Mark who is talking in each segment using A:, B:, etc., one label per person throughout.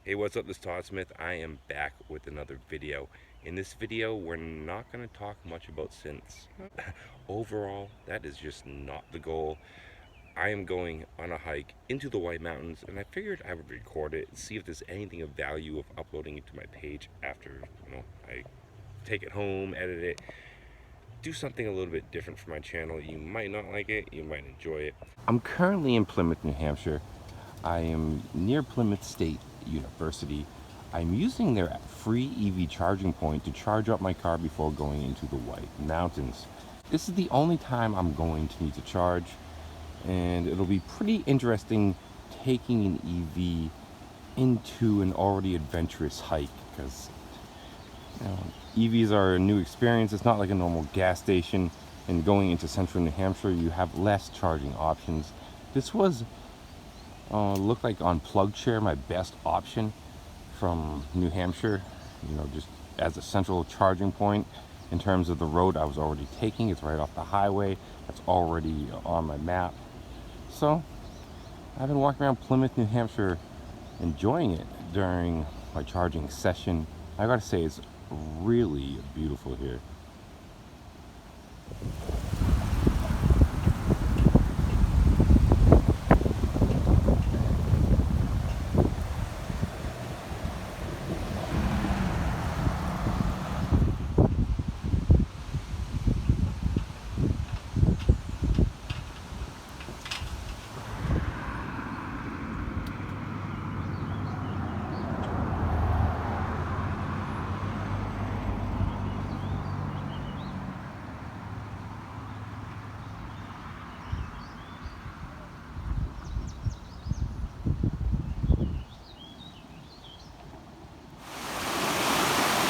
A: Hey, what's up? This is Todd Smith. I am back with another video. In this video, we're not going to talk much about synths. Overall, that is just not the goal. I am going on a hike into the White Mountains, and I figured I would record it and see if there's anything of value of uploading it to my page after, I take it home, edit it, do something a little bit different for my channel. You might not like it, you might enjoy it. I'm currently in Plymouth, New Hampshire. I am near Plymouth State University. I'm using their free EV charging point to charge up my car before going into the White Mountains. This is the only time I'm going to need to charge, and it'll be pretty interesting taking an EV into an already adventurous hike because EVs are a new experience. It's not like a normal gas station, and going into central New Hampshire you have less charging options. This was looked like on PlugShare my best option from New Hampshire, just as a central charging point in terms of the road I was already taking. It's right off the highway that's already on my map. So I've been walking around Plymouth, New Hampshire, enjoying it during my charging session. I gotta say, it's really beautiful here.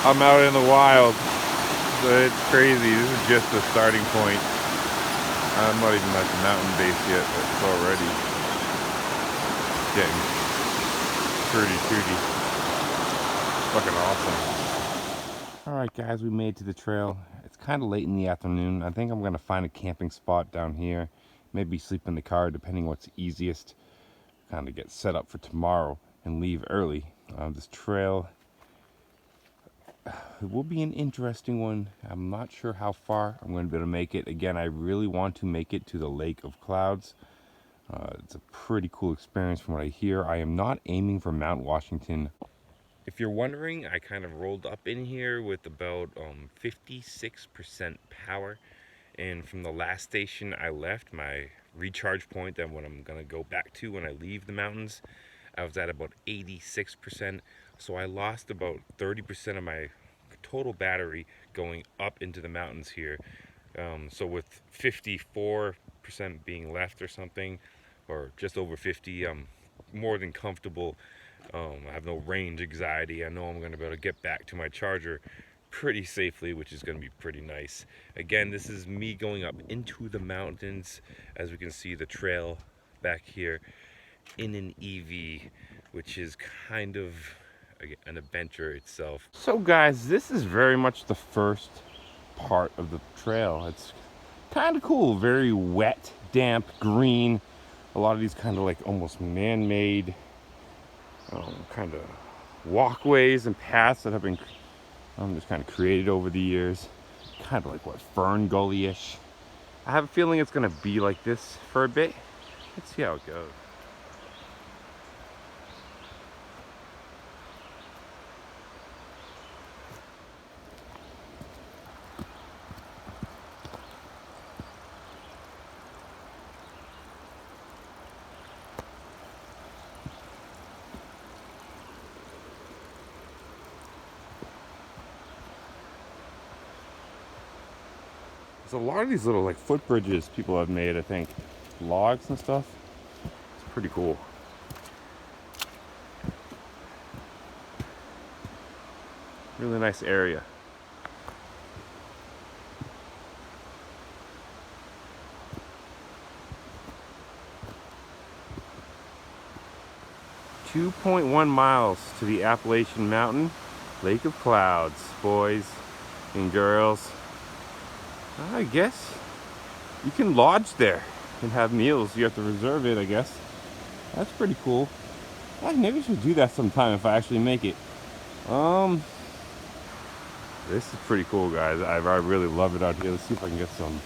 B: I'm out in the wild, so it's crazy. This is just the starting point. I'm not even at the mountain base yet, but it's already getting pretty shooty. Fucking awesome.
A: Alright guys, we made it to the trail. It's kind of late in the afternoon. I think I'm going to find a camping spot down here. Maybe sleep in the car, depending what's easiest. Kind of get set up for tomorrow and leave early. This trail, it will be an interesting one. I'm not sure how far I'm going to be able to make it. Again, I really want to make it to the Lake of Clouds. It's a pretty cool experience from what I hear. I am not aiming for Mount Washington. If you're wondering, I kind of rolled up in here with about 56% power. And from the last station I left, my recharge point, that when I'm going to go back to when I leave the mountains, I was at about 86%. So I lost about 30% of my total battery going up into the mountains here. So with 54% being left or something, or just over 50, I'm more than comfortable. I have no range anxiety. I know I'm going to be able to get back to my charger pretty safely, which is going to be pretty nice. Again, this is me going up into the mountains. As we can see, the trail back here in an EV, which is kind of an adventure itself. So guys, this is very much the first part of the trail. It's kind of cool, very wet, damp, green. A lot of these kind of like almost man-made kind of walkways and paths that have been just kind of created over the years. Kind of like what, Fern Gully-ish. I have a feeling it's gonna be like this for a bit. Let's see how it goes. There's a lot of these little like footbridges people have made, I think. Logs and stuff. It's pretty cool. Really nice area. .1 miles to the Appalachian Mountain, Lake of Clouds, boys and girls. I guess you can lodge there and have meals. You have to reserve it, I guess. That's pretty cool. Maybe I should do that sometime if I actually make it. This is pretty cool, guys. I really love it out here. Let's see if I can get some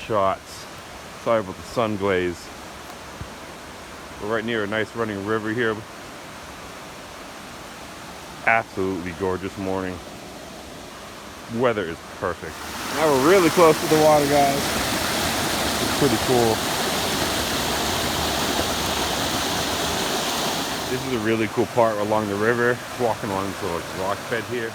A: shots. Sorry about the sun glaze. We're right near a nice running river here. Absolutely gorgeous morning. Weather is perfect. Now we're really close to the water, guys. It's pretty cool. This is a really cool part along the river. Walking along this little rock bed here.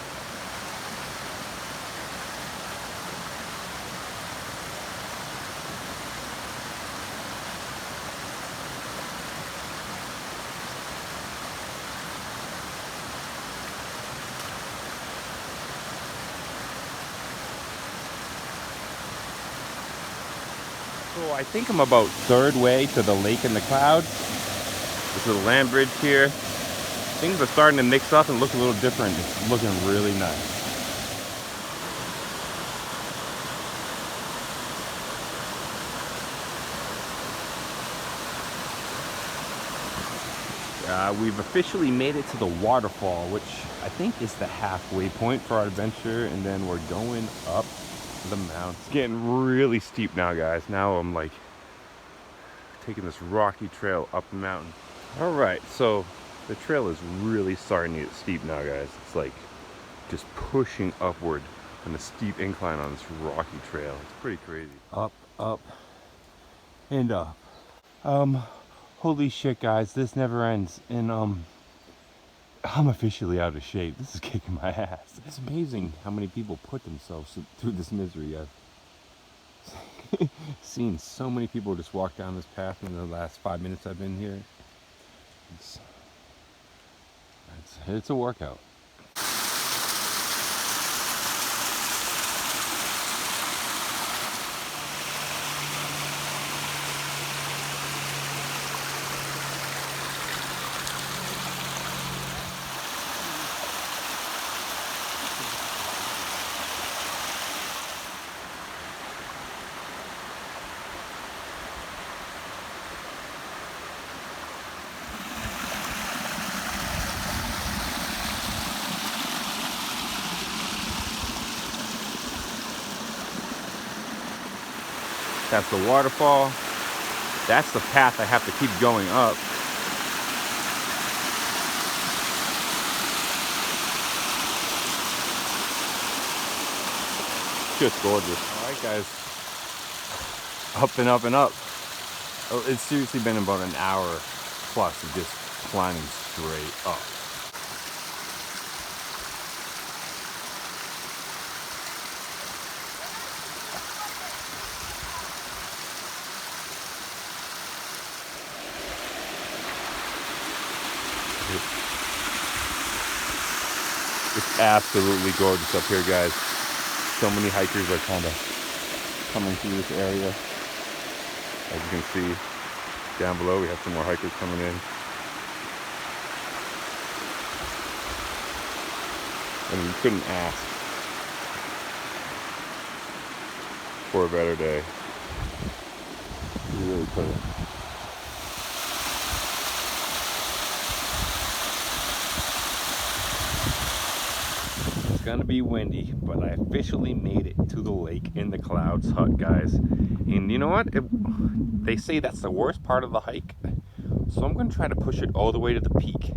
A: So I think I'm about third way to the lake in the clouds. This little land bridge here. Things are starting to mix up and look a little different. It's looking really nice. We've officially made it to the waterfall, which I think is the halfway point for our adventure, and then we're going up the mountain. It's getting really steep now, guys. Now I'm like taking this rocky trail up the mountain. All right, so the trail is really starting to get steep now, guys. It's like just pushing upward on a steep incline on this rocky trail. It's pretty crazy. Up, up, and up. Holy shit, guys, this never ends. And I'm officially out of shape. This is kicking my ass. It's amazing how many people put themselves through this misery. I've seen so many people just walk down this path in the last 5 minutes I've been here. It's a workout. That's the waterfall. That's the path I have to keep going up. Just gorgeous. All right, guys. Up and up and up. Oh, it's seriously been about an hour plus of just climbing straight up. It's absolutely gorgeous up here, guys. So many hikers are kind of coming through this area. As you can see, down below we have some more hikers coming in. And you couldn't ask for a better day. You really couldn't. It's gonna be windy, but I officially made it to the lake in the clouds hut, guys. And you know what? They say that's the worst part of the hike. So I'm gonna try to push it all the way to the peak,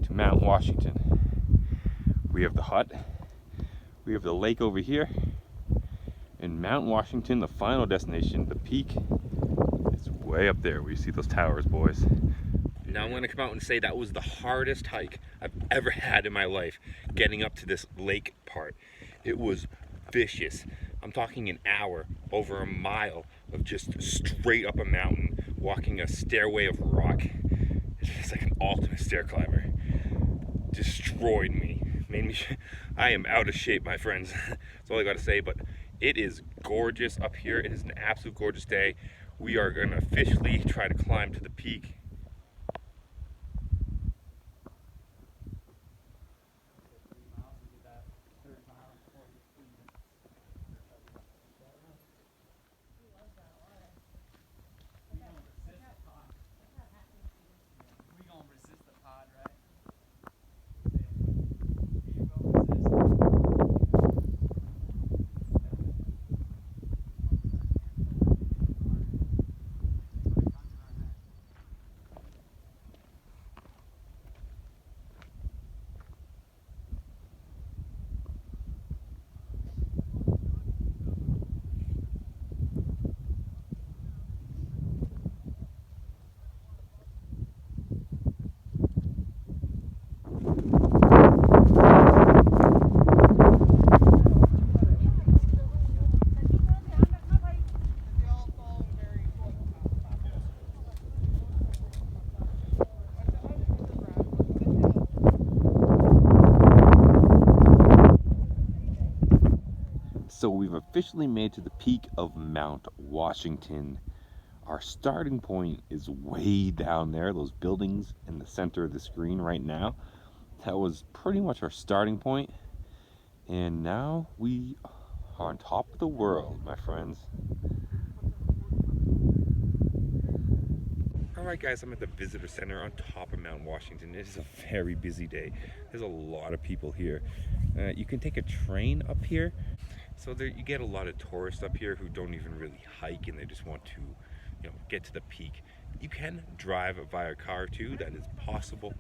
A: to Mount Washington. We have the hut, we have the lake over here, and Mount Washington, the final destination, the peak, is way up there where you see those towers, boys. Now I'm going to come out and say that was the hardest hike I've ever had in my life, getting up to this lake part. It was vicious. I'm talking an hour, over a mile of just straight up a mountain, walking a stairway of rock. It's like an ultimate stair climber. Destroyed me. Made me. I am out of shape, my friends. That's all I got to say, but it is gorgeous up here. It is an absolute gorgeous day. We are going to officially try to climb to the peak. So we've officially made to the peak of Mount Washington. Our starting point is way down there, those buildings in the center of the screen right now. That was pretty much our starting point. And now we are on top of the world, my friends. Alright guys, I'm at the visitor center on top of Mount Washington. It is a very busy day. There's a lot of people here. You can take a train up here. So there, you get a lot of tourists up here who don't even really hike and they just want to, get to the peak. You can drive via car too, that is possible.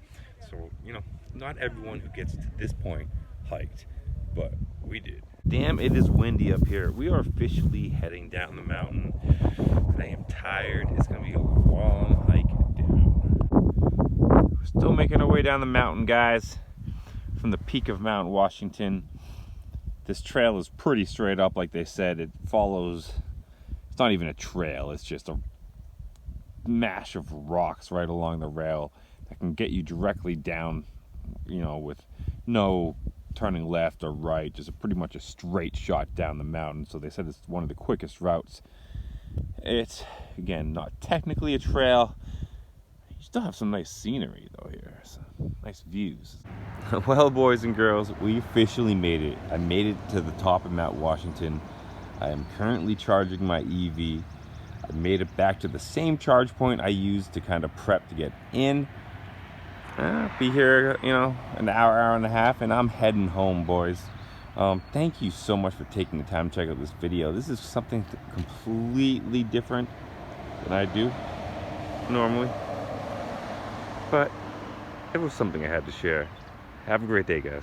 A: So, not everyone who gets to this point hiked, but we did. Damn, it is windy up here. We are officially heading down the mountain. I am tired. It's gonna be a long hike down. We're still making our way down the mountain, guys, from the peak of Mount Washington. This trail is pretty straight up, like they said. It follows, it's not even a trail, it's just a mash of rocks right along the rail that can get you directly down, with no turning left or right, just pretty much a straight shot down the mountain. So they said it's one of the quickest routes. It's, again, not technically a trail. You still have some nice scenery though here, some nice views. Well, boys and girls, we officially made it. I made it to the top of Mount Washington. I am currently charging my EV. I made it back to the same charge point I used to kind of prep to get in. Be here, an hour and a half, and I'm heading home, boys. Thank you so much for taking the time to check out this video. This is something completely different than I do normally, but it was something I had to share. Have a great day, guys.